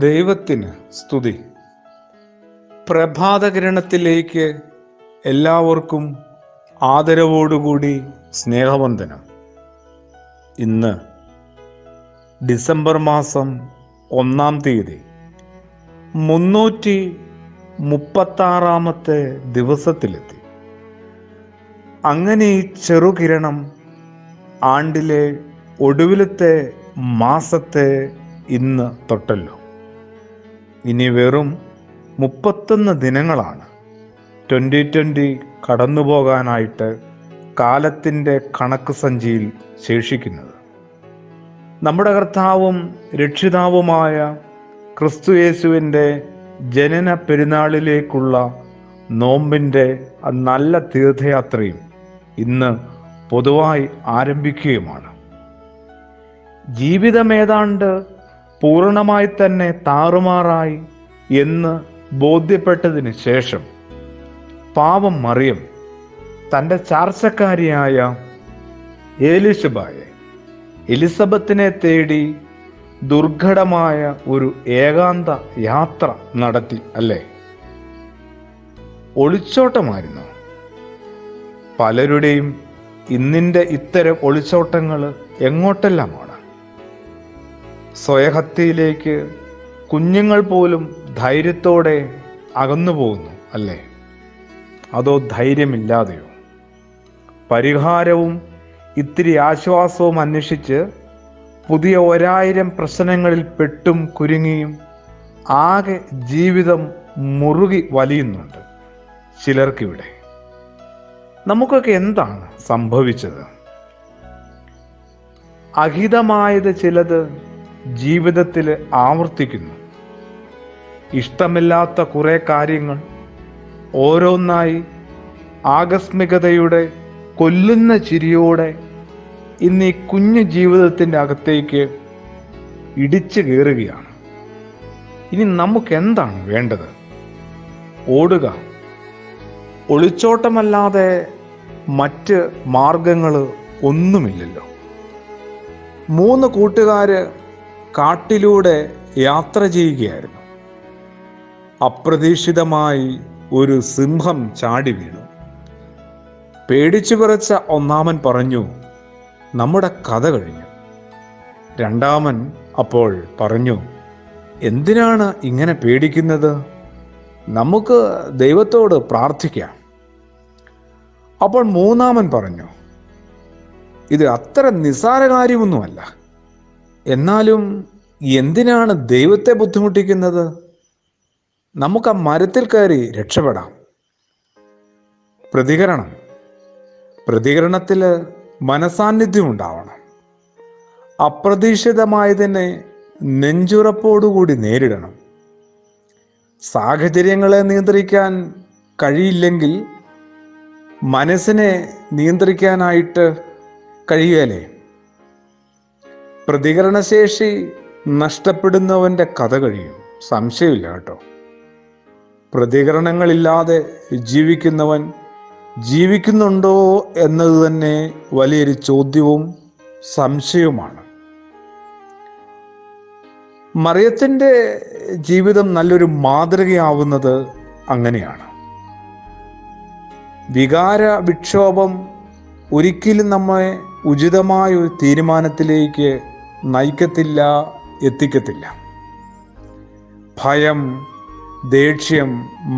ദൈവത്തിന് സ്തുതി. പ്രഭാതകിരണത്തിലേക്ക് എല്ലാവർക്കും ആദരവോടുകൂടി സ്നേഹവന്ദനം. ഇന്ന് ഡിസംബർ മാസം 1-ാം തീയതി 336-ാമത്തെ ദിവസത്തിലെത്തി. അങ്ങനെ ഈ ചെറുകിരണം ആണ്ടിലെ ഒടുവിലത്തെ മാസത്തെ ഇന്ന് തൊട്ടല്ലോ. ഇനി വെറും 31 ദിനങ്ങളാണ് 2020 കടന്നു പോകാനായിട്ട് കാലത്തിൻ്റെ കണക്ക് സഞ്ചിയിൽ ശേഷിക്കുന്നത്. നമ്മുടെ കർത്താവും രക്ഷിതാവുമായ ക്രിസ്തുയേശുവിൻ്റെ ജനന പെരുന്നാളിലേക്കുള്ള നോമ്പിൻ്റെ നല്ല തീർത്ഥയാത്രയും ഇന്ന് പൊതുവായി ആരംഭിക്കുകയുമാണ്. ജീവിതം ഏതാണ്ട് പൂർണ്ണമായി തന്നെ താറുമാറായി എന്ന് ബോധ്യപ്പെട്ടതിന് ശേഷം പാവം മറിയം തൻ്റെ ചാർച്ചക്കാരിയായ എലിസബത്തിനെ തേടി ദുർഘടമായ ഒരു ഏകാന്ത യാത്ര നടത്തി, അല്ലേ? ഒളിച്ചോട്ടമായിരുന്നു. പലരുടെയും ഇന്നിൻ്റെ ഇത്തരം ഒളിച്ചോട്ടങ്ങൾ എങ്ങോട്ടെല്ലാമാണ്. സ്വയഹത്യയിലേക്ക് കുഞ്ഞുങ്ങൾ പോലും ധൈര്യത്തോടെ അകന്നു പോകുന്നു, അല്ലേ? അതോ ധൈര്യമില്ലാതെയോ? പരിഹാരവും ഇത്തിരി ആശ്വാസവും അന്വേഷിച്ച് പുതിയ 1000 പ്രശ്നങ്ങളിൽ പെട്ടും കുരുങ്ങിയും ആകെ ജീവിതം മുറുകി വലിയുന്നുണ്ട് ചിലർക്കിവിടെ. നമുക്കൊക്കെ എന്താണ് സംഭവിച്ചത്? അഹിതമായത് ചിലത് ജീവിതത്തിൽ ആവർത്തിക്കുന്നു. ഇഷ്ടമില്ലാത്ത കുറെ കാര്യങ്ങൾ ഓരോന്നായി ആകസ്മികതയുടെ കൊല്ലുന്ന ചിരിയോടെ ഇന്ന് ഈ കുഞ്ഞു ജീവിതത്തിൻ്റെ അകത്തേക്ക് ഇടിച്ചു കയറുകയാണ്. ഇനി നമുക്ക് എന്താണ് വേണ്ടത്? ഓടുക. ഒളിച്ചോട്ടമല്ലാതെ മറ്റ് മാർഗങ്ങൾ ഒന്നുമില്ലല്ലോ. 3 കൂട്ടുകാര് കാട്ടിലൂടെ യാത്ര ചെയ്യുകയായിരുന്നു. അപ്രതീക്ഷിതമായി ഒരു സിംഹം ചാടി വീണു. പേടിച്ചു വിറച്ച ഒന്നാമൻ പറഞ്ഞു, നമ്മുടെ കഥ കഴിഞ്ഞു. രണ്ടാമൻ അപ്പോൾ പറഞ്ഞു, എന്തിനാണ് ഇങ്ങനെ പേടിക്കുന്നത്? നമുക്ക് ദൈവത്തോട് പ്രാർത്ഥിക്കാം. അപ്പോൾ മൂന്നാമൻ പറഞ്ഞു, ഇത് അത്ര നിസ്സാര കാര്യമൊന്നുമല്ല, എന്നാലും എന്തിനാണ് ദൈവത്തെ ബുദ്ധിമുട്ടിക്കുന്നത്? നമുക്ക് ആ മരത്തിൽ കയറി രക്ഷപ്പെടാം. പ്രതികരണത്തിൽ മനസാന്നിധ്യം ഉണ്ടാവണം. അപ്രതീക്ഷിതമായതിനെ നെഞ്ചുറപ്പോടുകൂടി നേരിടണം. സാഹചര്യങ്ങളെ നിയന്ത്രിക്കാൻ കഴിയില്ലെങ്കിൽ മനസ്സിനെ നിയന്ത്രിക്കാനായിട്ട് കഴിയുകയല്ലേ? പ്രതികരണശേഷി നഷ്ടപ്പെടുന്നവൻ്റെ കഥ കഴിയും, സംശയമില്ല കേട്ടോ. പ്രതികരണങ്ങളില്ലാതെ ജീവിക്കുന്നവൻ ജീവിക്കുന്നുണ്ടോ എന്നത് തന്നെ വലിയൊരു ചോദ്യവും സംശയവുമാണ്. മറിയത്തിൻ്റെ ജീവിതം നല്ലൊരു മാതൃകയാവുന്നത് അങ്ങനെയാണ്. വികാര വിക്ഷോഭം ഒരിക്കലും നമ്മെ ഉചിതമായ ഒരു തീരുമാനത്തിലേക്ക് നയിക്കത്തില്ല, എത്തിക്കത്തില്ല. ഭയം, ദേഷ്യം,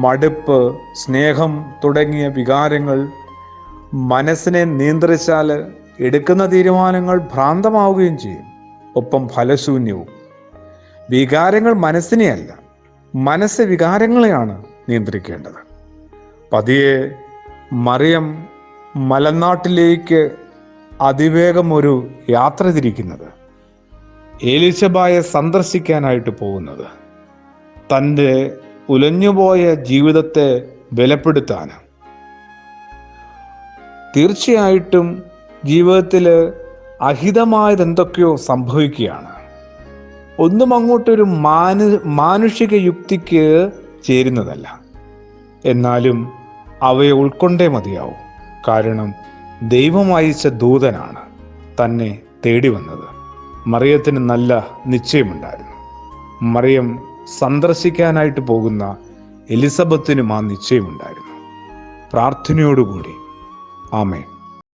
മടുപ്പ്, സ്നേഹം തുടങ്ങിയ വികാരങ്ങൾ മനസ്സിനെ നിയന്ത്രിച്ചാൽ എടുക്കുന്ന തീരുമാനങ്ങൾ ഭ്രാന്തമാവുകയും ചെയ്യും, ഒപ്പം ഫലശൂന്യവും. വികാരങ്ങൾ മനസ്സിനെയല്ല, മനസ്സ് വികാരങ്ങളെയാണ് നിയന്ത്രിക്കേണ്ടത്. പതിയെ മറിയം മലനാട്ടിലേക്ക് അതിവേഗം ഒരു യാത്ര തിരിക്കുന്നത്, എലിസബയെ സന്ദർശിക്കാനായിട്ട് പോകുന്നത്, തൻ്റെ ഉലഞ്ഞുപോയ ജീവിതത്തെ ബലപ്പെടുത്താൻ. തീർച്ചയായിട്ടും ജീവിതത്തിൽ അഹിതമായത് എന്തൊക്കെയോ സംഭവിക്കുകയാണ്. ഒന്നും അങ്ങോട്ടൊരു മാനുഷിക യുക്തിക്ക് ചേരുന്നതല്ല. എന്നാലും അവയെ ഉൾക്കൊണ്ടേ മതിയാവും. കാരണം ദൈവം അയച്ച ദൂതനാണ് തന്നെ തേടി വന്നത്. മറിയത്തിന് നല്ല നിശ്ചയമുണ്ടായിരുന്നു. മറിയം സന്ദർശിക്കാനായിട്ട് പോകുന്ന എലിസബത്തിനും ആ നിശ്ചയമുണ്ടായിരുന്നു. പ്രാർത്ഥനയോടുകൂടി ആമേൻ.